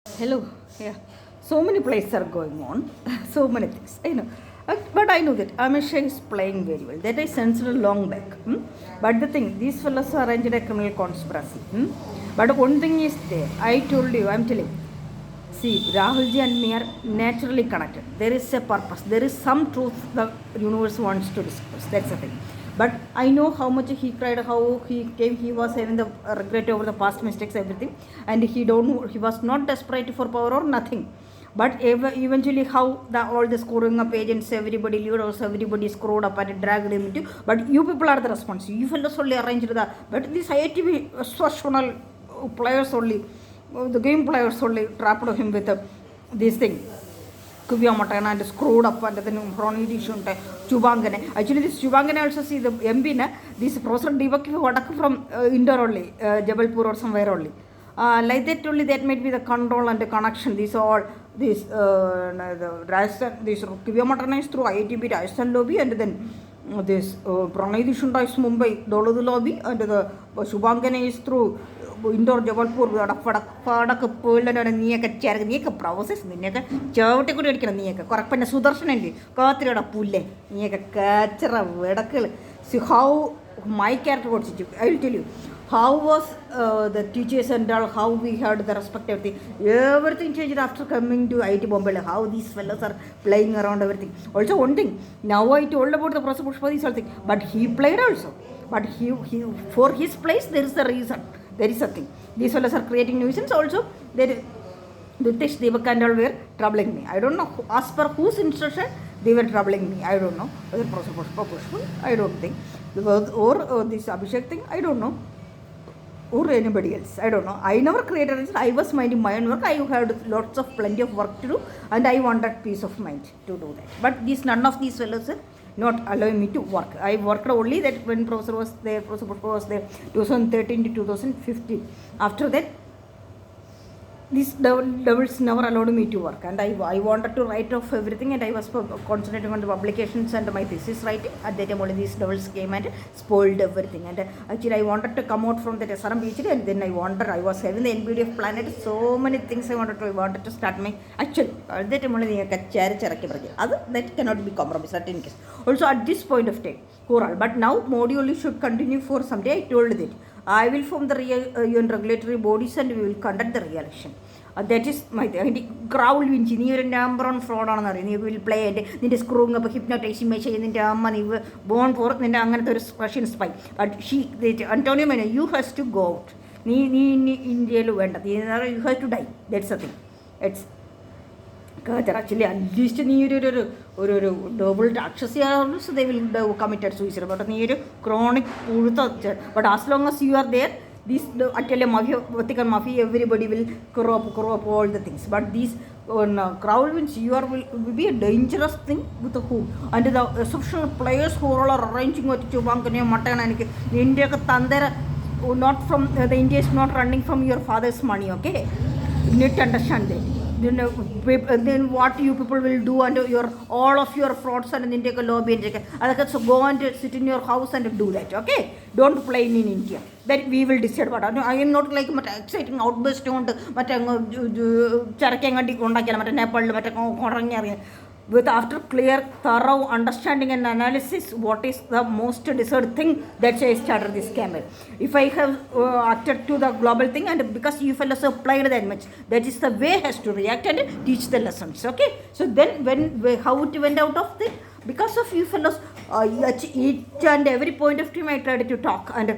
Hello, yeah. So many plays are going on, so many things. I know. But I know that Amisha is playing very well. That I sensed long back. But the thing, these fellows arranged a criminal conspiracy. But one thing is there. I told you, I'm telling. See, Rahulji and me are naturally connected. There is a purpose. There is some truth the universe wants to discuss. That's the thing. But I know how much he cried, how he came. He was having the regret over the past mistakes, everything, and he was not desperate for power or nothing. But eventually, how all the scoring up agents, everybody leaders, everybody screwed up and dragged him into. But you people are the responsible. You fellows only arranged that. But this IITV professional players only, the game players only trapped him with this thing. Kuviyamatana and screwed up and then Ronnie Shunta, Chubangane. Actually, this Chubangane also see the MB, this Professor Divak from Indore only, Jabalpur or somewhere only. Like that only, that might be the control and the connection. These all this the Rajasthan, this Kuviyamatana is through IITB Rajasthan lobby, and then this Pranay Shunta is Mumbai Doladu lobby, and the Shubangane is through Indore Jabalpur പടക്ക് പോയില്ലാണ് നീയൊക്കെ ചേർന്ന് നീയൊക്കെ process നിന്നെയൊക്കെ ചവിട്ടി കൂടി അടിക്കണം നീയൊക്കെ കുറപ്പന്നെ സുദർശനല്ലേ കാത്തിരയുടെ പുല്ലേ നീയൊക്കെ കാച്ചറ വിടക്കുകൾ see how my character പഠിച്ചു I will tell you how was the teachers and all, how we had the respect everything changed after coming to IT Bombay, how these fellows are playing around everything. Also one thing, now I told about the Professor Pushpa this whole thing, but he played also, but he for his place there is a reason, there is a thing. These fellows are creating nuisance also. There British Devak and all were troubling me. I don't know as per whose instruction they were troubling me. I don't know whether Professor Pushpa, I don't think, or this Abhishek thing, I don't know, or anybody else. I don't know. I never created it. I was minding my own work. I had lots of plenty of work to do, and I wanted peace of mind to do that. But none of these fellows are not allowing me to work. I worked only that when Professor was there, Professor Pushpa was there, 2013 to 2015. After that, these devils never allowed me to work, and I wanted to write off everything, and I was concentrating on the publications and my thesis writing. At that time only these devils came and spoiled everything, and actually I wanted to come out from that SRM PhD, and then I was having the NBDF planet, so many things I wanted to start my, actually at that time only that cannot be compromised at any case. Also at this point of time, coral, but now module should continue for some day. I told that I will form the UN regulatory bodies and we will conduct the re-election. That is my growl winch. You number on fraud on the will play it. Then screwing up a hypnotizing machine in the money born for the Angan Russian spy. But Antonio Mena, you has to go out. India you have to die. That's the thing. It's actually at least double taxes, so they will commit suicide. But chronic, but as long as you are there, this actually mafia, Vatican mafia, everybody will corrupt all the things. But these crowd winds, will be a dangerous thing with the who. And the exceptional players who are all arranging with Chubankane, Matan, and India, not from the India is not running from your father's money, okay? You need to understand that. Then what you people will do and all of your frauds and then take a lobby and so go and sit in your house and do that, okay? Don't play in India. That we will decide about. I am not like exciting outburst with after clear, thorough understanding and analysis, what is the most desired thing, that's why I started this camera. If I have acted to the global thing, and because you fellows have played that much, that is the way has to react and teach the lessons, okay? So then how it went out of it, because of you fellows, each and every point of time I tried to talk and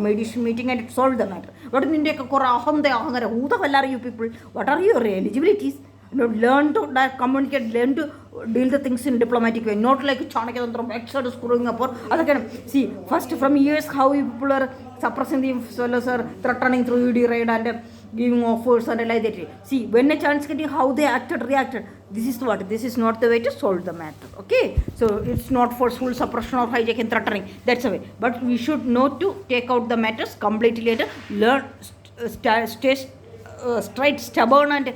mediation meeting and it solved the matter. But in India, who the hell are you people? What are your eligibilities? Learn to communicate, learn to deal the things in diplomatic way, not like Chanakya screwing up or other kind of. See, first from years how people are suppressing the fellows are threatening through UD raid and giving offers and like that. See, when a chance getting how they reacted, this is not the way to solve the matter, okay? So it's not forceful suppression or hijack and threatening, that's the way. But we should know to take out the matters completely later, learn, stay straight, stubborn and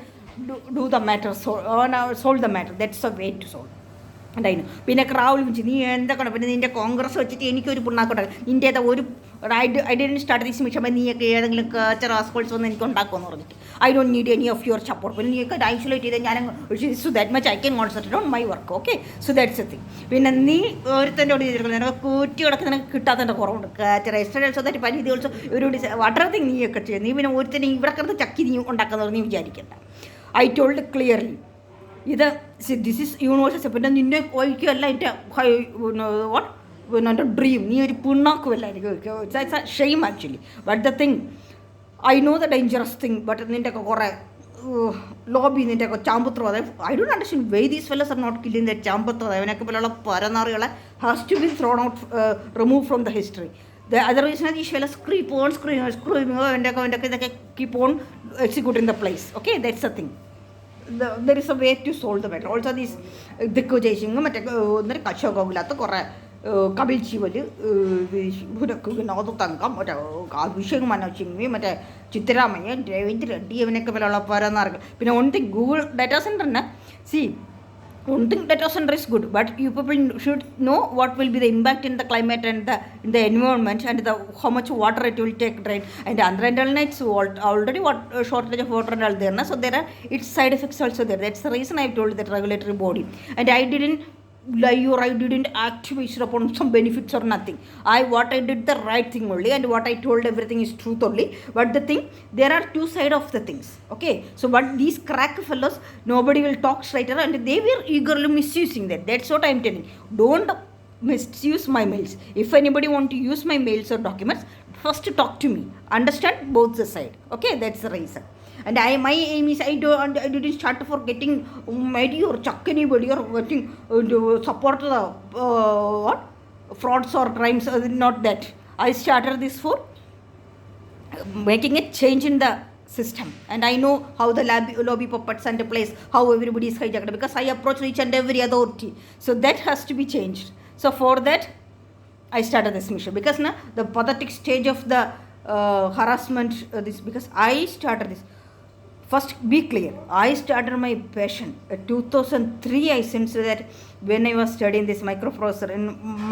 do the matter, solve the matter. That's the way to solve. And I know. Pinna crowd, Congress, India, I didn't start this mission by നീയൊക്കെ ഏതെങ്കിലും റാസ്കോൾസ് വന്ന് എനിക്ക് ഉണ്ടാക്കുമെന്ന് പറഞ്ഞിട്ട് I don't need any of your support. പിന്നെ നീയൊക്കെ isolate ചെയ്ത് ഞാൻ so that much I can concentrate on my work. Okay, so that's the thing. പിന്നെ നീ ഒരുത്തൻ്റെ കൂടെ ചെയ്തിരിക്കുന്നത് നിനക്ക് കൂറ്റി കിടക്കുന്ന നിനക്ക് കിട്ടാത്തതിൻ്റെ കുറവുണ്ട് യെസ്റ്റർഡേ ഓൾസോ ദാറ്റ് പനി ഓൾസോ ഒരു വാട്ടർ തിങ് നീയൊക്കെ ചെയ്യും നീ പിന്നെ ഒരുത്തന്നെ ഇവിടെ കിടന്ന് ചക്കി നീ ഉണ്ടാക്കുന്നത് നീ വിചാരിക്കണ്ട. I told clearly ഇത് ദിസ് ഈസ് യൂണിവേഴ്സൽ. പിന്നെ നിന്നെ ഒഴിക്കുകയല്ല എൻ്റെ വാട്ട് പിന്നെ എൻ്റെ ഡ്രീം നീ ഒരു പിണ്ണാക്കുമല്ല എനിക്ക് it's a shame actually. But the thing I know the dangerous thing. But നിൻ്റെയൊക്കെ കുറേ ലോബി നിൻ്റെയൊക്കെ ചാമ്പത്രോ അതായത് I don't understand why these fellows are not killing the ചാമ്പത്രോ അവനൊക്കെ പോലുള്ള പരനാറുകളെ has to be thrown out remove from the history. The other reason is these fellas creep on screaming and keep on executing the place. Okay, that's the thing. There is a way to solve the matter. Also these ദിക്കു ജയ്സിംഗ് മറ്റേ കശോകമില്ലാത്ത കുറേ കപിൽ ശിവല് വിനോദ് തങ്കം മറ്റേ അഭിഷേക് മനോജ് സിംഗ്വി മറ്റേ ചിത്തരാമയ്യ രവീന്ദ്ര റെഡ്ഡി അവനൊക്കെ പോലുള്ള പരനാറുകൾ. പിന്നെ ഒൺ തിങ് ഗൂഗിൾ ഡാറ്റാ സെൻറ്ററിന് one thing data center is good, but you people should know what will be the impact in the climate and the environment and how much water it will take drain and under nights already what shortage of water are there, so there are its side effects also there. That's the reason I told that regulatory body, and I didn't lie or I didn't act based upon some benefits or nothing. What I did the right thing only, and what I told everything is truth only. But the thing, there are two sides of the things. Okay, so but these crack fellows, nobody will talk straighter, and they were eagerly misusing that. That's what I'm telling. Don't misuse my mails. If anybody want to use my mails or documents, first talk to me. Understand both the side. Okay, that's the reason. And my aim is I didn't start for getting mighty or chuck anybody or getting support the what frauds or crimes. Not that. I started this for making a change in the system, and I know how the lobby puppets and the place, how everybody is hijacked, because I approach each and every authority. So that has to be changed. So for that I started this mission, because now the pathetic stage of the harassment this, because I started this. First, be clear. I started my passion. 2003, I sensed that when I was studying this microprocessor in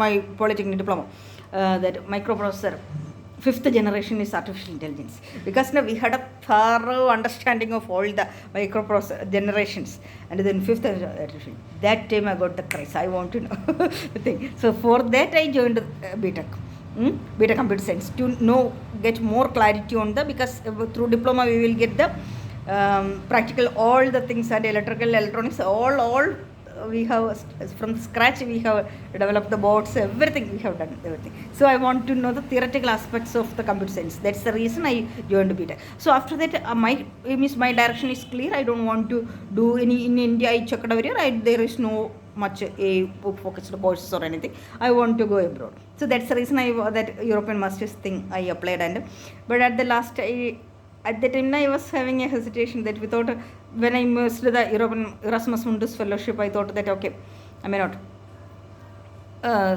my polytechnic diploma, that microprocessor, 5th generation is artificial intelligence. Because now we had a thorough understanding of all the microprocessor generations. And then 5th generation. That time I got the craze. I want to know the thing. So for that I joined BTech. Beta Computer Science to know, get more clarity on the, because through diploma we will get the practical all the things, and electrical electronics all we have from scratch. We have developed the boards, everything we have done, everything. So I want to know the theoretical aspects of the computer science. That's the reason I joined BTech. So after that my aim is, my direction is clear. I don't want to do any in India. I checked over here, there is no much a focused courses or anything. I want to go abroad. So that's the reason that European masters thing I applied, and but at the last at that time I was having a hesitation that without when I immersed the European Erasmus Mundus fellowship, I thought that okay, I may not.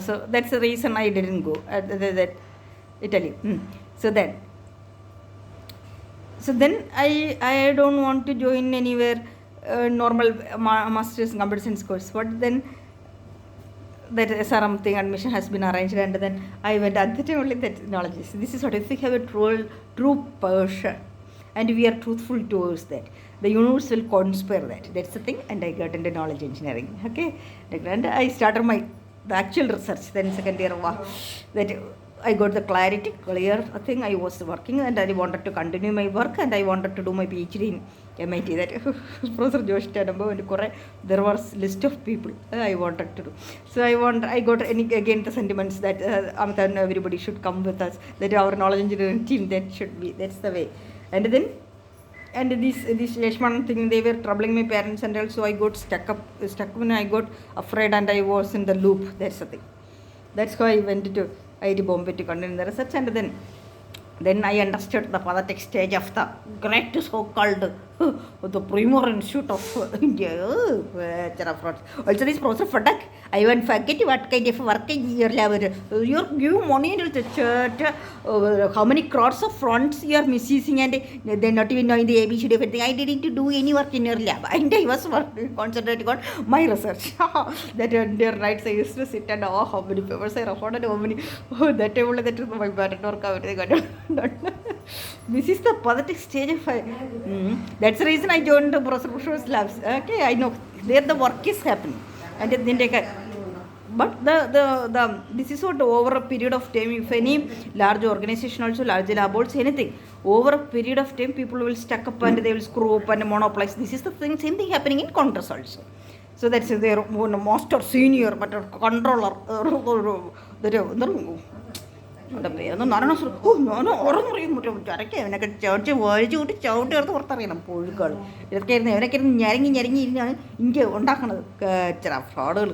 So that's the reason I didn't go that Italy. So then I don't want to join anywhere normal masters in computer science course. But then that something admission has been arranged, and then I went at the time only that knowledge. This is what, if we have a true passion and we are truthful towards that, the universe will conspire that. That's the thing. And I got into knowledge engineering. Okay, and I started the actual research. Then second year, that I got the clear thing. I was working, and I wanted to continue my work, and I wanted to do my PhD in MIT. That Professor Josh Tadamba, and there was list of people I wanted to do. So I got again the sentiments that everybody should come with us. That our knowledge engineering team, that should be, that's the way. And then this Lashman thing, they were troubling my parents, and also I got stuck when I got afraid, and I was in the loop. That's the thing. That's why I went to IIT Bombay to continue the research, and then I understood the pathetic stage of the great so-called the premier institute of India. Also, this Professor Fadak, I won't forget what kind of work you're you're giving money to the church, how many crores of fronts you are misusing, and they're not even knowing the ABCD of anything. I didn't do any work in your lab, and I was concentrating on my research. That their nights I used to sit and how many papers I recorded, how many that table that is my bad work. This is the pathetic stage of that's the reason I joined the Professor Pushpa's labs. Okay, I know there the work is happening, and then take a, but the this is what over a period of time, if any large organization also large lab holds anything, over a period of time people will stack up and they will screw up and monopolize. This is the thing, same thing happening in Congress also. So that's their master senior but a controller അവൻ്റെ പേരൊന്നും നാരായണ ഓരോന്ന് പറയും ചരക്ക് അവനൊക്കെ ചവിട്ടി വലിച്ചു കൂട്ടി ചവിട്ടി ചേർത്ത് പുറത്തറിയണം പുഴുക്കൾ ഇതൊക്കെ ആയിരുന്നു അവനൊക്കെ ഇരുന്ന് ഞരങ്ങി ഇരുന്നാണ് ഇന്ത്യ ഉണ്ടാക്കണത് ചില ഫ്രോഡുകൾ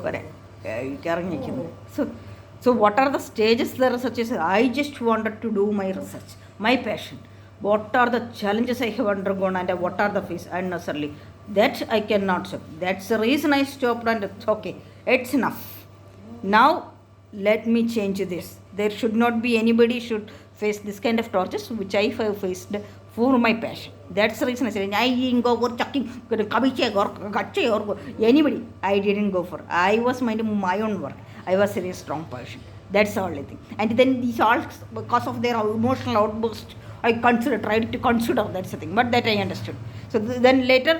കുറെ ഇറങ്ങിയിരിക്കുന്നത്. So what are the stages the research is? I just wanted to do my research, my passion. What are the challenges I have undergone and what are the fees unnecessarily? That I cannot stop. That's the reason I stopped and it's okay. It's enough. Now let me change this. There should not be anybody should face this kind of tortures which I have faced for my passion. That's the reason I said I didn't go for chucking kabiche or gache or anybody. I didn't go for. I was minding my own work. I was a very strong person. That's the only thing. And then these all because of their emotional outburst, I tried to consider. That's the thing. But that I understood. So then later,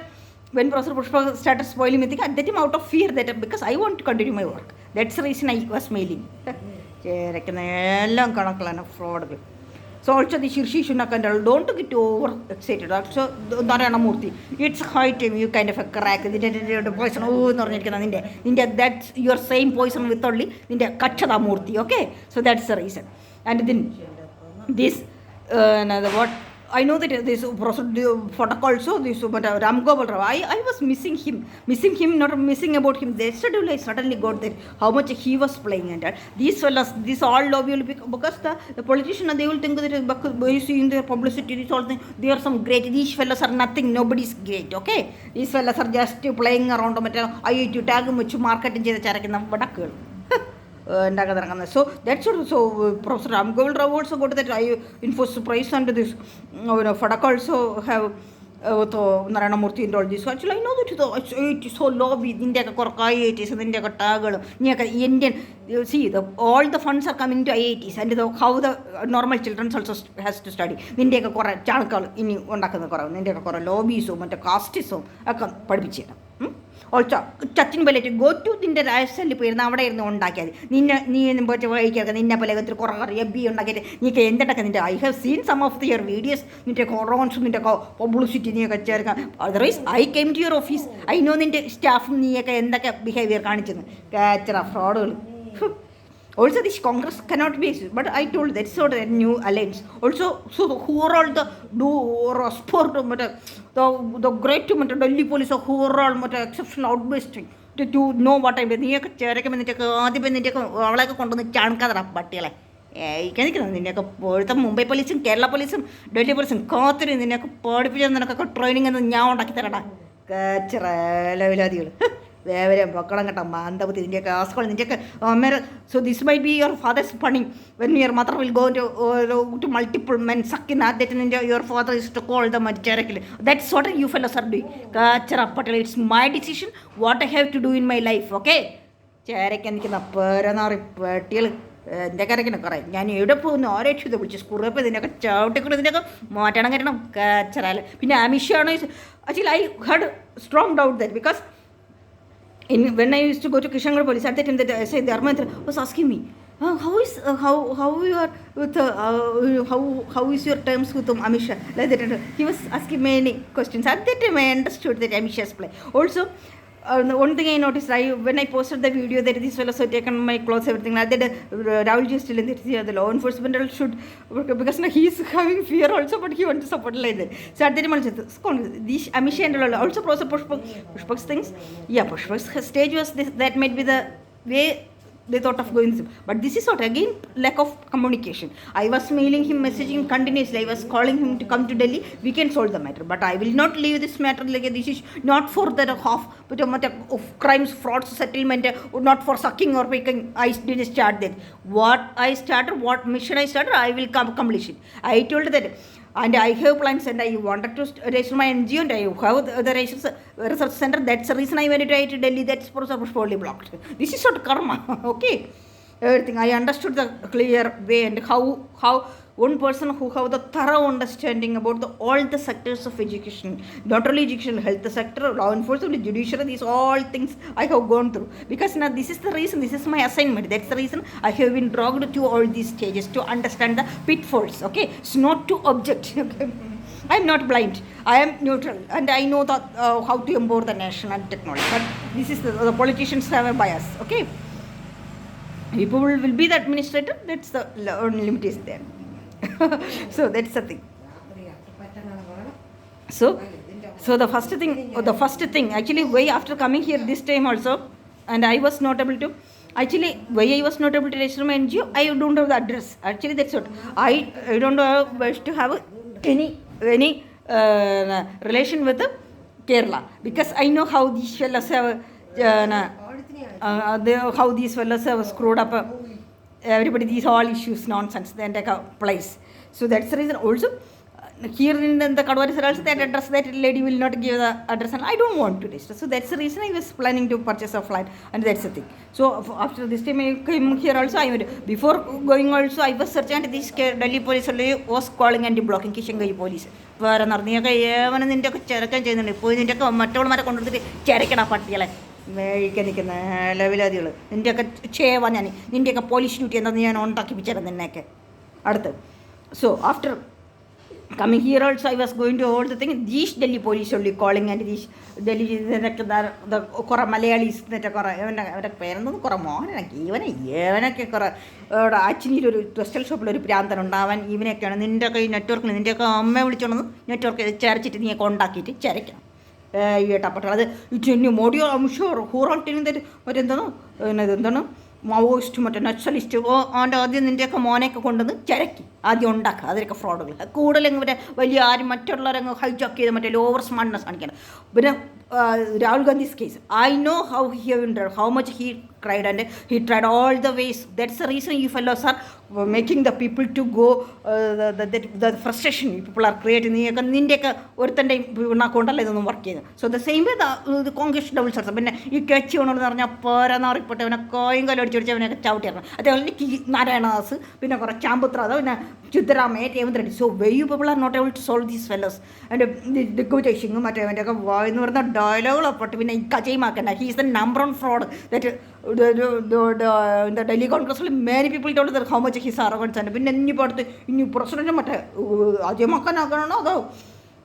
when Professor Pushpa started spoiling me, I let him out of fear that because I want to continue my work. That's the reason I was mailing. Fraud. So also the Shirshi Shunakandal, don't get over excited. Also Narayana Murthy, it's high time you kind of a crack the poison. Oh, India, that's your same poison with only India Kachada Murthy. Okay, so that's the reason. And then this another what. I know that this Photak also, this but Ram Gopal Rao, I was missing him, not missing about him. Yesterday I suddenly got that how much he was playing and that. These fellas, this all lobby will be because the politician they will think that you see in their publicity, this all thing, they are some great. These fellas are nothing, nobody's great, okay? These fellas are just playing around. I to tag much market in the Charakana Badakul. So that's what. So Professor Ram Gopal Rao also got that info prize under this. Fadak also have Narayana Murthy and all this. So actually, I know that it is so lobby. India ka IITs and India ka tagal. Indian. You see, all the funds are coming to IITs and how the normal children also has to study. India ka kora chanakal ini ondakana kora. India ka kora lobbies so mata caste so akan padipichena. Also, touching belly to go to the ISL nowadays no one take Ni but in Napoli, be on like I have seen some of your videos, publicity near Cherka. Otherwise, I came to your office. I know the staff near behavior catch a fraud. Also, this Congress cannot be, but I told that's sort of a new alliance. Also, so who are all the sport, the great Delhi police, who are all exceptional outburst to know what I mean. You can like a content Chanka, but you can Mumbai police and Kerala police, Delhi police and Kothar in the neck of Portifian and training in the Nyaw Takara. So this might be your father's punning when your mother will go to multiple men suck in that and your father is to call them directly. That's what you fellows are doing. It's my decision what I have to do in my life. Okay? ഞാൻ എവിടെ പോകുന്നു ആരേക്ഷിത വിളിച്ച് കുറപ്പ് ഇതിനൊക്കെ ചവിട്ടിക്കൊടുത്തിനൊക്കെ മാറ്റണം കയറ്റണം കച്ചറാല് പിന്നെ അമിഷാണ് actually I had strong doubt that because when I used to go to Kishangarh police at that time that I said the Armandra was asking me how you are with how is your terms with Amisha like that he was asking many questions. At that time I understood that Amisha's play also. One thing I noticed, when I posted the video that this fellow had taken my clothes, everything like that, Rahul is still in the law enforcement should, because he is having fear also, but he wants to support like that. So at that time, this Amisha and also Pushpa's things. Yeah, Pushpa's stage was this, that might be the way they thought of going this. But this is what, again, lack of communication. I was mailing him, messaging continuously. I was calling him to come to Delhi. We can solve the matter. But I will not leave this matter like this is not for the half, but of crimes, frauds, settlement, not for sucking or making. I didn't start that. What I started, what mission I started, I will accomplish it. I told that. And I have plans and I wanted to register my NGO and I have the research center. That's the reason I went to Delhi. That's fully blocked. This is not karma. Okay. Everything. I understood the clear way and how one person who have the thorough understanding about all the sectors of education, not only education, health sector, law enforcement, judiciary, these all things I have gone through. Because now this is the reason, this is my assignment. That's the reason I have been dragged to all these stages to understand the pitfalls. Okay, it's not to object. Okay? I am not blind. I am neutral, and I know that how to empower the nation and technology. But this is the politicians have a bias. Okay, people will be the administrator. That's the only limit is there. So that's the thing. So the first thing actually, why after coming here this time also, and I was not able to, actually why I was not able to register my NGO, I don't have the address. Actually that's what I don't wish to have any relation with Kerala, because I know how these fellows have how these fellows have screwed up everybody, these all issues, nonsense, then take a place. So that's the reason also here in the Kadwari also that address, that lady will not give the address, and I don't want to register. So that's the reason I was planning to purchase a flat, and that's the thing. So after this time I came here also, before going also I was searching, and this Delhi police was calling and blocking Kishangai police. വേറെ നിറഞ്ഞൊക്കെ ഏവനെ നിൻ്റെയൊക്കെ ചിരക്കാൻ ചെയ്യുന്നുണ്ട്. ഇപ്പോൾ നിൻ്റെയൊക്കെ മറ്റുള്ളവന്മാരെ കൊണ്ടുവന്നിട്ട് ചിരക്കണ പട്ടികളെ മേഴിക്കാൻ നിൽക്കുന്ന ലെവലാദികൾ, നിൻ്റെയൊക്കെ ചേവ ഞാൻ, നിൻ്റെയൊക്കെ police duty എന്താണെന്ന് ഞാൻ ഉണ്ടാക്കിപ്പിച്ചേരാം നിന്നെയൊക്കെ അടുത്ത്. So after coming here also I was going to all the thing, these Delhi police only calling, and these Delhi കുറേ മലയാളീസ് എന്നിട്ട് കുറേ അവരുടെ പേരെന്തോന്ന് കുറേ മോഹനൊക്കെ ഇവനൊക്കെ കുറേ ആച്ചിനിയിലൊരു ടെക്സ്റ്റൈൽ ഷോപ്പിലൊരു പ്രാന്തനുണ്ടാവാൻ ഇവനൊക്കെയാണ് നിൻ്റെയൊക്കെ ഈ നെറ്റ്വർക്കിൽ നിൻ്റെയൊക്കെ അമ്മയെ വിളിച്ചോണ്ടെന്ന് നെറ്റ്വർക്ക് ചരച്ചിട്ട് നീയൊക്കെ ഉണ്ടാക്കിയിട്ട് ചരയ്ക്കണം ഏട്ടപ്പെട്ട അത് ഇറ്റ് മോഡിയോ അംഷോർ ഹൂറോട്ടിന് മറ്റെന്താണ് എന്താണ് മാവോയിസ്റ്റ് മറ്റേ നക്സലിസ്റ്റ് ആണ്ട് ആദ്യം നിൻ്റെയൊക്കെ മോനെയൊക്കെ കൊണ്ടുവന്ന് ചരക്കി ആദ്യം ഉണ്ടാക്കുക. അതിലൊക്കെ ഫ്രോഡുകൾ കൂടുതലും ഇവരെ വലിയ ആരും മറ്റുള്ളവരങ്ങ് ഹൈജാക്ക് ചെയ്ത് മറ്റേ ഓവർ സ്മാർട്ട്നെസ് കാണിക്കണം. പിന്നെ Rahul Gandhi's case, I know how he endured, how much he tried, and he tried all the ways. That's the reason you fellows are making the people to go the frustration people are creating. നിൻ്റെയൊക്കെ ഒരുത്തൻ്റെയും കൊണ്ടല്ല ഇതൊന്നും work ചെയ്യുന്നത്. So the same way the Congress double sirs. പിന്നെ ഈ കച്ചി കൊണ്ടെന്ന് പറഞ്ഞാൽ പോരാറിപ്പെട്ട അവനെ കോയും കല്ലും അടിച്ചടിച്ച് അവനൊക്കെ ചവിട്ടിയിരണം. അതേപോലെ നാരായണദാസ്, പിന്നെ കുറേ ചാമ്പുത്രാത, പിന്നെ Siddaramaiah, Revanth Reddy. So way you people are not able to solve these fellows. And Digvijay മറ്റേ അവൻ്റെയൊക്കെ വായെന്ന് പറയുന്ന ഡയലോഗുകളൊക്കെ പിന്നെ ഈ കജയുമാക്കണ്ട. He is the number one fraud that the Delhi Congress. Many people told that how much his arrogance, and പിന്നെ ഇനിയിപ്പോൾ അടുത്ത് ഇനി പ്രസിഡന്റ് മറ്റേ അജയമാക്കാനാക്കണോ അതോ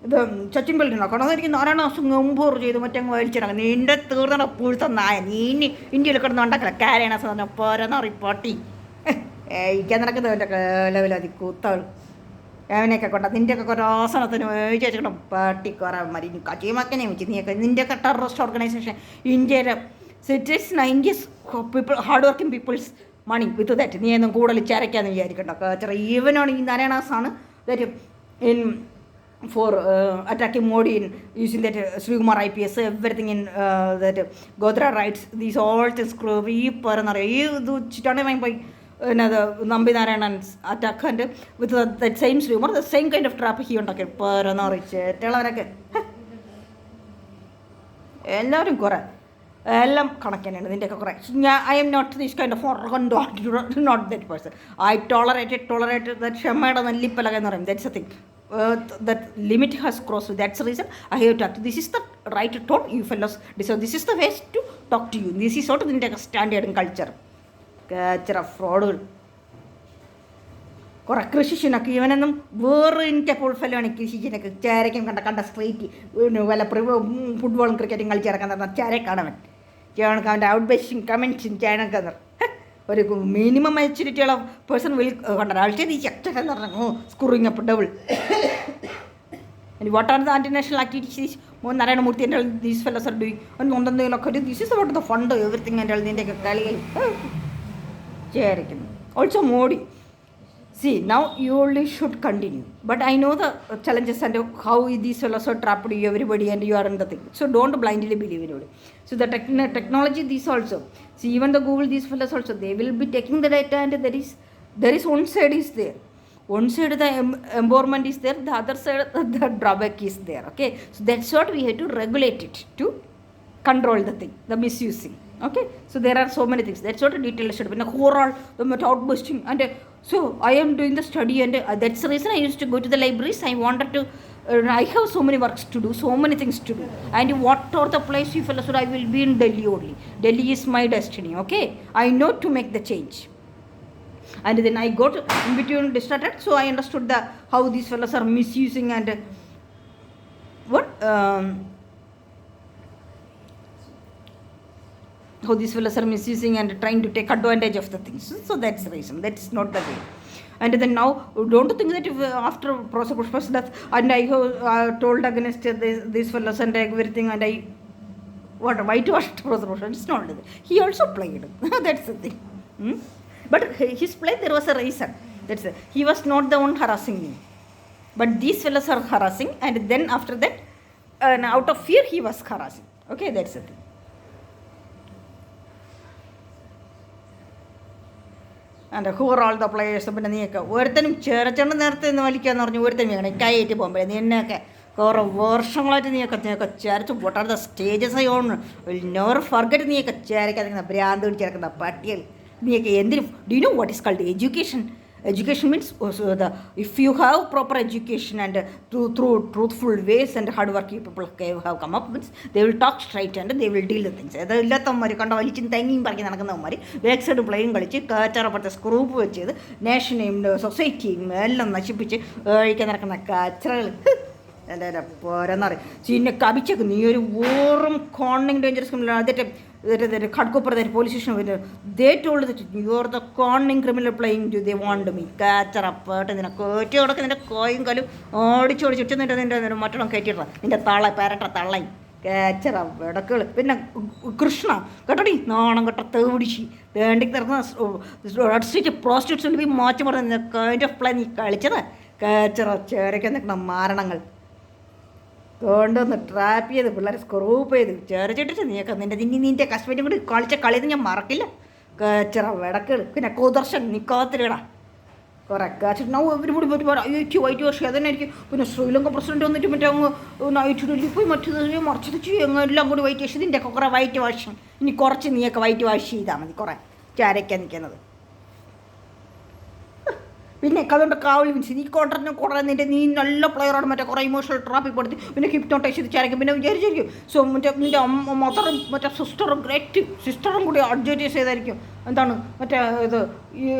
ഇത് സച്ചിൻ ബെൽറ്റിനാക്കണോ അതെനിക്ക് നാരായണദാസ് എംപോർ ചെയ്ത് മറ്റേ അങ്ങ് വലിച്ചിടങ്ങും. നിൻ്റെ തീർന്ന പുഴുത്ത നായ, നീ ഇനി ഇന്ത്യയിൽ കിടന്ന് ഉണ്ടാക്കില്ല കാരേണസ് പറഞ്ഞ പോരെന്നാ റിപ്പോർട്ടി ഇരിക്കാൻ നടക്കുന്നവൻ്റെ ലെവലതി കൂത്തകൾ അവനെയൊക്കെ കൊണ്ട നിൻ്റെയൊക്കെ കുറേ ആസനത്തിന് ചോദിച്ചിട്ടുണ്ടോ പാട്ടി കുറേ മരി കജയമാക്കനെ വെച്ച് നീയൊക്കെ നിൻ്റെയൊക്കെ ടെററിസ്റ്റ് ഓർഗനൈസേഷൻ ഇന്ത്യയിലെ citizen India's people hard working people's money with that നീ ഒന്നും കൂടുതൽ ചരയ്ക്കാന്ന് വിചാരിക്കട്ടോ. ഈവനാണ് ഈ നാരായണദാസാണ് that in for attacking Modi in using that Srikumar IPS, everything in that Godra rights, these all things ഈ പറയുന്ന ഈ ഇത് വെച്ചിട്ടാണ് ഞാൻ പോയി Nambi Narayanan's attack and with that same Srikumar, the same kind of trap he ഉണ്ടാക്കി പറയുന്ന ചേട്ടളവരൊക്കെ എല്ലാവരും കുറേ എല്ലാം കണക്കന്നെയാണ് നിൻ്റെയൊക്കെ കുറേ. I am not this kind of not that person. I tolerate that ക്ഷമയുടെ നെല്ലിപ്പലക എന്ന് പറയും. That's a thing. That limit has crossed. That's the reason I have to act. This is the right tone you fellows deserve. This is the way to talk to you. This is not the standard in culture. Culture of fraud. കുറേ കൃഷിനൊക്കെ ഇവനൊന്നും വേറെ എനിക്ക് ഫെല്ലാണ് കൃഷിനൊക്കെ ചേരയ്ക്കും കണ്ട street വല്ല ഫുട്ബോളും ക്രിക്കറ്റും കളിച്ചിറക്കാൻ തന്ന ചേരക്കാണവൻ ചേണക്ക് അവൻ്റെ ഔട്ട് ബേസിങ് കമൻറ്റ്സും ചേണക്കെന്ന് ഒരു മിനിമം മെച്യൂരിറ്റിയുള്ള പേഴ്സൺ വിൽ കണ്ട ആൾക്കാർ ഈ ചക്ചക്കെന്ന് പറഞ്ഞു screwing up double. What are the international activities Narayana Murthy എൻ്റെ ദീസ് ഫെല്ലോസ് ആർ ഡൂയിങ് എന്തെങ്കിലുമൊക്കെ this is about the fund everything എൻ്റെ നിൻ്റെയൊക്കെ കളികൾ ചേരയ്ക്കുന്നു. Also Modi. See, now you only should continue. But I know the challenges and how these fellows are trapped you, everybody, and you are in the thing. So don't blindly believe anybody. So the technology, these also. See, even the Google, these fellows also, they will be taking the data, and there is one side is there. One side the empowerment is there, the other side the drawback is there. Okay, so that's what we have to regulate it to control the thing, the misusing. Okay, so there are so many things. That's what a detailed study. When overall the outbusting, and so I am doing the study, and that's the reason I used to go to the libraries. I wanted to. I have so many works to do, so many things to do. And what are the place you fellows? I will be in Delhi only. Delhi is my destiny. Okay, I know to make the change. And then I got in between distracted, so I understood the how these fellows are misusing and what. How these fellows are misusing and trying to take advantage of the things. So that's the reason. That's not the way. And then now, don't think that if after Professor Pushpa's death, and I have told against these fellows and everything, and I whitewashed Professor Pushpa. It's not that. He also played. That's the thing. But his play, there was a reason. That's it. He was not the one harassing me. But these fellows are harassing, and then after that, out of fear, he was harassing. Okay, that's the thing. And who are all the players? പിന്നെ നീയൊക്കെ ഒരുത്തനും ചെറുച്ചണ്ട് നേരത്തെ നിന്ന് വലിക്കാന്ന് പറഞ്ഞു ഒരുത്തനും വേണം കൈയേറ്റ് പോകുമ്പോഴേ നിന്നെയൊക്കെ കുറേ വർഷങ്ങളായിട്ട് നീയൊക്കെ ചേരച്ച് പൊട്ടാത്ത സ്റ്റേജസ് ആയി ഓൺ നെവർ ഫർഗറ്റ് നീയൊക്കെ ചേരയ്ക്കാതിരിക്കുന്ന ഭ്രാന്ത് പിടിച്ചിറക്കുന്ന പട്ടികൾ നീയൊക്കെ എന്തിനും do you know what is called education. Education means if you have proper education and through truthful ways and hardworking people have come up with, they will talk straight and they will deal the things. അതില്ലാത്തവന്മാർ കണ്ട വലിച്ചും തേങ്ങയും പറക്കി നടക്കുന്നവന്മാർ back side പ്ലേയും കളിച്ച് കാച്ചറപ്പുറത്തെ സ്ക്രൂപ്പ് വെച്ചത് നേഷനെയും സൊസൈറ്റിയും എല്ലാം നശിപ്പിച്ച് കഴിക്കാൻ നടക്കുന്ന കാച്ചറകൾ എൻ്റെ പോരെന്നറിയും. ചിന്നെ കവിച്ചേക്ക് നീ ഒരു വെറും കോണിങ് ഡേഞ്ചറസ് ക്രിമിനൽ. അതിൻ്റെ ഖഡ്ഗോപ്പുറ police station they told that you are the conning criminal playing to they want me കാച്ചറപ്പാട്ട് നിന്നെ കയറ്റി കൊടുക്കുക. നിൻ്റെ കോയും കാലും ഓടിച്ചോടിച്ചിട്ട് നിൻ്റെ മറ്റൊന്നും കയറ്റിയിട നിൻ്റെ തള്ള പേരട്ട തള്ളയും കാച്ചറ വിടക്കുകൾ. പിന്നെ കൃഷ്ണ കേട്ടോടി നാണം കേട്ട തേടിച്ച് വേണ്ടി നടക്കുന്ന സ്ട്രീറ്റ് പ്രോസ്റ്റിറ്റ്യൂഷൻ പോയി മാറ്റി പറഞ്ഞ കൈൻഡ് ഓഫ് പ്ലേ നീ കളിച്ചത് കാച്ചറ ചേരയ്ക്ക് നിൽക്കുന്ന മാരണങ്ങൾ കൊണ്ടുവന്ന് ട്രാപ്പ് ചെയ്ത് പിള്ളേരെ സ്ക്രൂപ്പ് ചെയ്ത് ചേർച്ചിട്ടിട്ട് നീയൊക്കെ നിൻ്റെ ഹസ്ബൻഡും കൂടി കളിച്ച കളിയത് ഞാൻ മറക്കില്ല. കാച്ചറ വിടക്കുകൾ. പിന്നെ കുദർശൻ നിൽക്കാത്തിരിടാ കുറേ കാച്ചിട്ട് നൗ ഇവരുകൂടി പോയിട്ട് അയ്യോ വൈറ്റ് വാഷ് അത് തന്നെ ആയിരിക്കും. പിന്നെ ശ്രീലങ്ക പ്രസിഡന്റ് വന്നിട്ട് മറ്റേ അങ്ങ് നൈറ്റ് ഡൽഹി പോയി മറ്റേത് മറിച്ചത് ചെയ്യും എല്ലാം കൂടി വൈറ്റ് വാഷ്. ഇതിൻ്റെ കുറേ വൈറ്റ് വാഷ് ഇനി കുറച്ച് നീയൊക്കെ വൈറ്റ് വാഷ് ചെയ്താൽ മതി കുറേ ചാരയ്ക്കാൻ നിൽക്കുന്നത്. പിന്നെ അതുകൊണ്ട് കാവലി മീൻസ് ഈ കോൺട്രാക്റ്റിന് കുറേ നീ നല്ല പ്ലെയറാണ് മറ്റേ കുറേ ഇമോഷണൽ ട്രാപ്പിക് പെടുത്തി പിന്നെ ഹിപ്നോട്ടൈസ് ചെയ്ത് ചാരയ്ക്കും. പിന്നെ വിചാരിച്ചിരിക്കും സോ മറ്റേ നിൻ്റെ മദറും മറ്റേ സിസ്റ്ററും ഗ്രേറ്റ് സിസ്റ്ററും കൂടി അഡ്ജസ്റ്റ് ചെയ്തായിരിക്കും എന്താണ് മറ്റേ ഇത് ഈ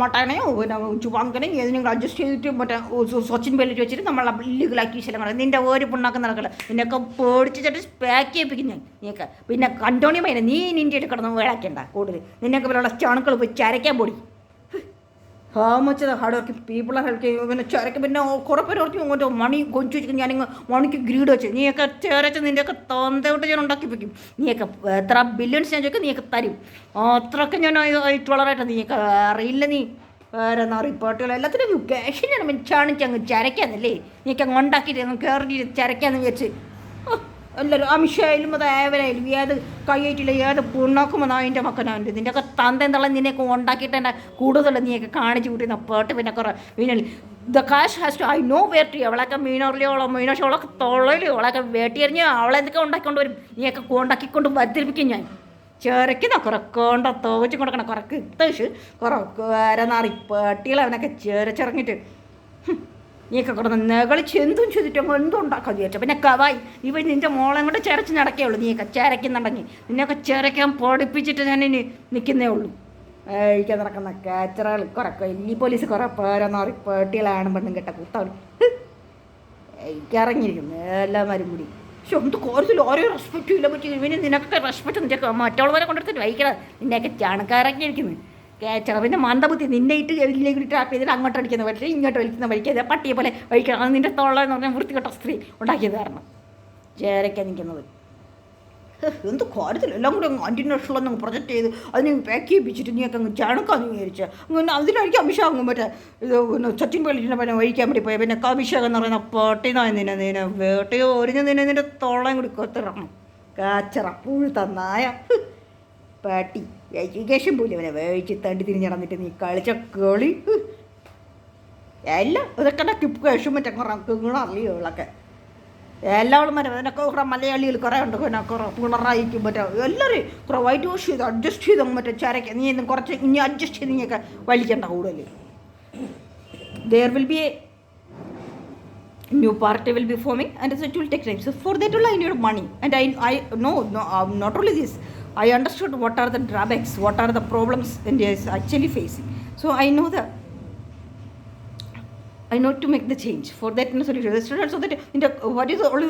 മട്ടാനെയോ പിന്നെ ചുവാങ്കനെയും ഏതിനും അഡ്ജസ്റ്റ് ചെയ്തിട്ട് മറ്റേ സച്ചിൻ ബെല്ലിറ്റ് വെച്ചിട്ട് നമ്മൾ ഇല്ലീഗൽ ആക്ടിവിറ്റി എല്ലാം നിൻ്റെ ഒരു പിണ്ണാക്കം നടക്കില്ല. നിന്നൊക്കെ പേടിച്ചിട്ട് പാക്ക് ചെയ്യിപ്പിക്കും ഞാൻ നീയൊക്കെ. പിന്നെ കണ്ടോണിയമായി നീ നിൻ്റെ കിടന്ന് വേളാക്കേണ്ട കൂടുതൽ നിന്നൊക്കെ പോലുള്ള ചാണുക്കൾ പോയി ചരയ്ക്കാൻ പൊടി. How much the hard working people are help ചെയ്യും. പിന്നെ ചേരയ്ക്ക് പിന്നെ കുറേ പേര് ഓർക്കും മറ്റേ മണി കൊഞ്ചു വെച്ചിട്ട് ഞാനിങ്ങ് മണിക്ക് ഗ്രീഡ് വെച്ച് നീയൊക്കെ ചേരച്ച് നിൻ്റെയൊക്കെ തൊന്തവിട്ട് ഞാൻ ഉണ്ടാക്കിപ്പിക്കും. നീയൊക്കെ എത്ര ബില്യൺസ് ഞാൻ ചോദിക്കും നീയൊക്കെ തരും. അത്രയൊക്കെ ഞാൻ വളരായിട്ട് നീയൊക്കെ അറിയില്ല. നീ വേറെ റിപ്പോർട്ടുകൾ എല്ലാത്തിനും ക്യാഷിനാണ് മിച്ചാണിച്ച് അങ്ങ് ചരയ്ക്കാന്നല്ലേ നീയൊക്കെ അങ്ങ് ഉണ്ടാക്കിയിട്ട് അങ്ങ് കയറിയിട്ട് ചരയ്ക്കാന്ന് വിചാരിച്ച് എല്ലാവരും അമിഷായാലും അത് ഏവരായാലും ഏത് കൈയായിട്ടില്ല ഏത് പുണ്ണാക്കുമ്പോൾ അതിൻ്റെ മക്കനുണ്ട് നിൻ്റെയൊക്കെ തന്തയും തള്ള നിന്നെയൊക്കെ ഉണ്ടാക്കിയിട്ട് തന്നെ കൂടുതൽ നീയൊക്കെ കാണിച്ച് കൂട്ടിന്ന പേട്ട് പിന്നെ കുറേ പിന്നെ the cash has to I know where to അവളൊക്കെ മീനോറിയോളോ മീനോഷോളൊക്കെ തൊള്ളയിലോ അവളൊക്കെ വെട്ടിയെറിഞ്ഞ് അവളെന്തൊക്കെ ഉണ്ടാക്കിക്കൊണ്ട് വരും നീയൊക്കെ ഉണ്ടാക്കിക്കൊണ്ട് വരുത്തിരിപ്പിക്കും ഞാൻ. ചേരയ്ക്കുന്ന കുറേ കൊണ്ട തോച്ച് കൊടുക്കണം കുറേ കിട്ടേഷ് കുറേ വരനാറി പെട്ടികൾ അവനൊക്കെ ചേരച്ചിറങ്ങിയിട്ട് നീയൊക്കെ കിടന്ന് നെകളിച്ച് എന്തും ചെയ്തിട്ട് എന്തും ഉണ്ടാക്കാൻ വിചാരിച്ചു. പിന്നെ കവായി ഇവൻ നിൻ്റെ മോളെ കൊണ്ട് ചിരച്ച് നടക്കുകയുള്ളൂ. നീയൊക്കെ ചിരയ്ക്കുന്നുണ്ടെങ്കിൽ നിന്നെയൊക്കെ ചിരയ്ക്കാൻ പഠിപ്പിച്ചിട്ട് ഞാൻ ഇനി നിൽക്കുന്നേ ഉള്ളൂ. കഴിക്കാൻ നടക്കുന്ന കാച്ചറകൾ കുറേ ഈ പോലീസ് കുറേ പേരെന്നറി പേട്ടികളാണ് പെണ്ണും കേട്ട കൂട്ടവൾ ഇറങ്ങിയിരിക്കുന്നു എല്ലാവരും കൂടി. പക്ഷെ ഒന്നും കോഴ്സിൽ ഓരോ റെസ്പെക്റ്റും ഇല്ല. പറ്റി ഇവന് നിനക്കൊക്കെ റെസ്പെക്റ്റ് നിനക്ക് മറ്റുള്ളവരെ കൊണ്ടെടുത്തിട്ട് വഹിക്കണം. നിന്നെയൊക്കെ ചണക്കാറങ്ങിയിരിക്കുന്നു കേച്ചറ. പിന്നെ മന്ദബുദ്ധി നിന്നെ ഇട്ട് എല്ലിലേക്ക് ടാപ്പ് ചെയ്തിട്ട് അങ്ങോട്ട് അടിക്കുന്ന വഴിക്ക് ഇങ്ങോട്ട് വലിക്കുന്ന വഴിക്ക് പട്ടിയെ പോലെ വഹിക്കണം. അത് നിൻ്റെ തൊള്ള എന്ന് പറഞ്ഞാൽ വൃത്തികെട്ട സ്ത്രീ ഉണ്ടാക്കിയത് കാരണം ചേരയ്ക്കാൻ നിൽക്കുന്നത്. എന്ത് കാര്യത്തില്ല എല്ലാം കൂടി അങ്ങ് ആൻറ്റിനാഷണൽ അങ്ങ് പ്രൊജക്റ്റ് ചെയ്ത് അതിനെ പാക്ക് ചെയ്യിപ്പിച്ചിട്ട് നീ ഒക്കെ അങ്ങ് ചണക്കാന്ന് വിചാരിച്ചാൽ അങ്ങനെ അതിനായിരിക്കും അഭിഷേകം മറ്റേ ഇത് പിന്നെ സച്ചിൻ പൈലറ്റിനെ പിന്നെ വഹിക്കാൻ വേണ്ടി പോയ പിന്നെ അഭിഷേകം എന്ന് പറയുന്ന പട്ടിനായി നിന്നെ വേട്ടയോ ഒരിഞ്ഞ് നിന്റെ തൊള്ളയും കൂടി കൊത്തിറങ്ങും കാച്ചറ പുഴുത്ത നായ പാട്ടി എഡ്യൂക്കേഷൻ പോലും അവനെ വേവിച്ച് തണ്ടി തിരിഞ്ഞ് നടന്നിട്ട് നീ കളിച്ച കളി എല്ലാം ഇതൊക്കെ കിപ്പേഷും മറ്റേ കുറേ അറിയുകളൊക്കെ എല്ലാവരും വരെ അതിനൊക്കെ കുറേ മലയാളികൾ കുറേ ഉണ്ട് പിന്നെ കുറേ പിണറായിക്കും മറ്റേ എല്ലാവരും കുറേ വൈറ്റ് വാഷ് ചെയ്ത് അഡ്ജസ്റ്റ് ചെയ്ത് മറ്റേ ചരക്ക് നീ ഇന്ന് കുറച്ച് ഇനി അഡ്ജസ്റ്റ് ചെയ്ത് നീയൊക്കെ വലിക്കണ്ട കൂടുതൽ there will be A new party will be forming and so it will take time. So for that all I need money and I no not only this, I understood what are the drawbacks, what are the problems India is actually facing. So I know that I know to make the change for that solution. So that in the what is all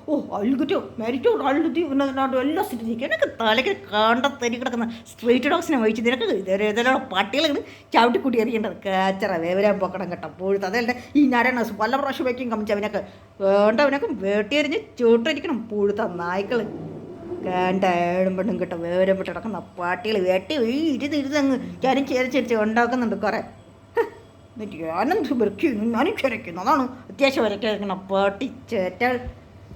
oh I'll go to marry to all the not all city എനിക്ക് തലക്ക് കാണ്ട തരി കിടക്കുന്ന street ഡോഗ്സിനെ വഹിച്ച് നിനക്ക് ഇതേതോ പട്ടികൾ ചവിട്ടി കൂട്ടി എറിയേണ്ടത് കാച്ചറ വേവരാൻ പൊക്കണം കേട്ടോ പോയിട്ട് അതല്ല ഈ ഞാനാണ് പല പ്രാവശ്യം വയ്ക്കും കമിച്ചവനൊക്കെ വേണ്ടവനൊക്കെ വേട്ടിയെറിഞ്ഞ് ചൂട്ടരിക്കണം പുഴുത്ത നായ്ക്കൾ വേണ്ട ഏഴും പെണ്ണും കേട്ടോ വേവരം പെട്ട് കിടക്കുന്ന പാട്ടികൾ വെട്ടി ഇരുന്ന് ഞാനും ചേരിച്ചേരിച്ച് ഉണ്ടാക്കുന്നുണ്ട് കുറേ എന്നിട്ട് ഞാനും വരയ്ക്കുന്നു ഞാനും ചരയ്ക്കുന്നു അതാണ് അത്യാവശ്യം വരയ്ക്കണം പാട്ടി ചേറ്റകൾ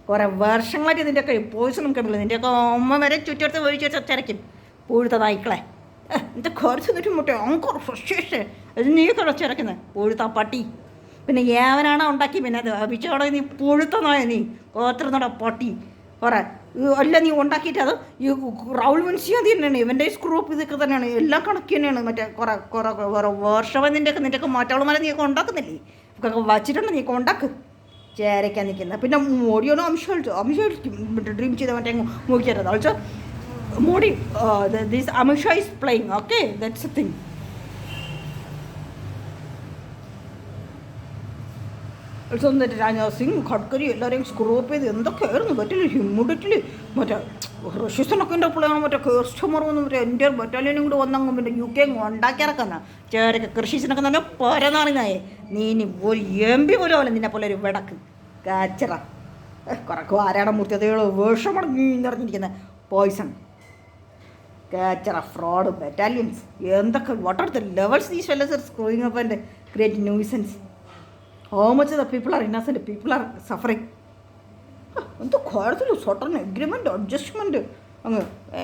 കുറേ വർഷങ്ങളായിട്ട് ഇതിൻ്റെയൊക്കെ പോയിസണും കണ്ടില്ല നിൻ്റെയൊക്കെ അമ്മ വരെ ചുറ്റെടുത്ത് ഒഴിച്ച് ചരയ്ക്കും പൂഴുത്ത നായ്ക്കളെ എന്നിട്ട് കുറച്ച് എന്നിട്ട് മുട്ട അങ്കർ ഫ്രസ്ട്രേഷൻ അത് നീയൊക്കെ ചരക്കുന്നത് പൂഴുത്ത പട്ടി പിന്നെ ഏവനാണോ ഉണ്ടാക്കി പിന്നെ അത് അഭിച്ചോടെ നീ പൂഴുത്ത നായ നീ കോത്രനട പട്ടി കുറേ അല്ല നീ ഉണ്ടാക്കിയിട്ട് അത് ഈ റൗൾ മുൻസിയാതി തന്നെയാണ് ഇവൻ്റെ സ്ക്രൂപ്പ് ഇതൊക്കെ തന്നെയാണ് എല്ലാം കണക്ക് തന്നെയാണ് മറ്റേ കുറേ വർഷം നിൻ്റെയൊക്കെ മാറ്റവളമാരെ നീയൊക്കെ ഉണ്ടാക്കുന്നില്ലേ ഒക്കെ വച്ചിട്ടുണ്ട് നീയൊക്കെ ഉണ്ടാക്ക് ചേരയ്ക്കാൻ നിൽക്കുന്നത് പിന്നെ മോഡിയാണോ അമിഷ ഡ്രീം ചെയ്ത മറ്റേ നോക്കിയത് also Modi this Amisha is playing okay that's a thing സ്വന്തമായിട്ട് രാജ്നാഥ് ഖഡ്കരി എല്ലാവരെയും സ്ക്രോപ്പ് ചെയ്ത് എന്തൊക്കെയായിരുന്നു പറ്റില്ല ഹ്യൂമിഡിറ്റിൽ മറ്റേ റഷ്യസനൊക്കെ എൻ്റെ പിള്ളേർ മറ്റേ കസ്റ്റമർ വന്ന് മറ്റേ എൻ്റെ ബറ്റാലിയനും കൂടെ വന്നങ്ങ് പിന്നെ യു കെ ഉണ്ടാക്കിയിറക്കുന്ന ചേരൊക്കെ കൃഷിസിനൊക്കെ നല്ല പരനാറിനായേ നീ ഇനി ഒരു MP പോലും അല്ല നിന്നെ പോലെ ഒരു വിടക്ക് കാച്ചറ കുറക്കും ആരാടെ മൂർത്തിയതയോ വേഷമാണ് നിറഞ്ഞിരിക്കുന്നത് പോയിസൺ കാച്ചറ ഫ്രോഡ് ബറ്റാലിയൻസ് എന്തൊക്കെ what are the levels these fellows are screwing up and create nuisance. How much of the people are innocent, people are suffering. എന്ത് കാര്യത്തില്ല സോട്ടൺ എഗ്രിമെൻ്റ് അഡ്ജസ്റ്റ്മെൻറ്റ് അങ്ങ്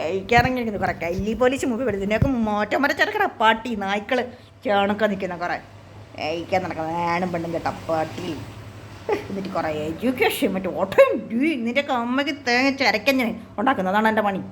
എനിക്കിറങ്ങിയിരിക്കുന്നു കുറേ കല്ലി പോലീസ് മുമ്പ് വരുന്നത് ഇതിനൊക്കെ മാറ്റം വരച്ചെടുക്കണ പാട്ടി നായ്ക്കൾ ചേണക്കാൻ നിൽക്കുന്ന കുറേ ഏയ്ക്കാൻ നടക്കുന്ന വേണം പെണ്ണും കേട്ട പാട്ടി എന്നിട്ട് കുറേ എഡ്യൂക്കേഷൻ മറ്റേ ഓട്ടോ ഡ്യൂ നിൻ്റെയൊക്കെ അമ്മയ്ക്ക് തേങ്ങ ചരക്കഞ്ഞ് ഉണ്ടാക്കുന്നത് അതാണ് എൻ്റെ പണി.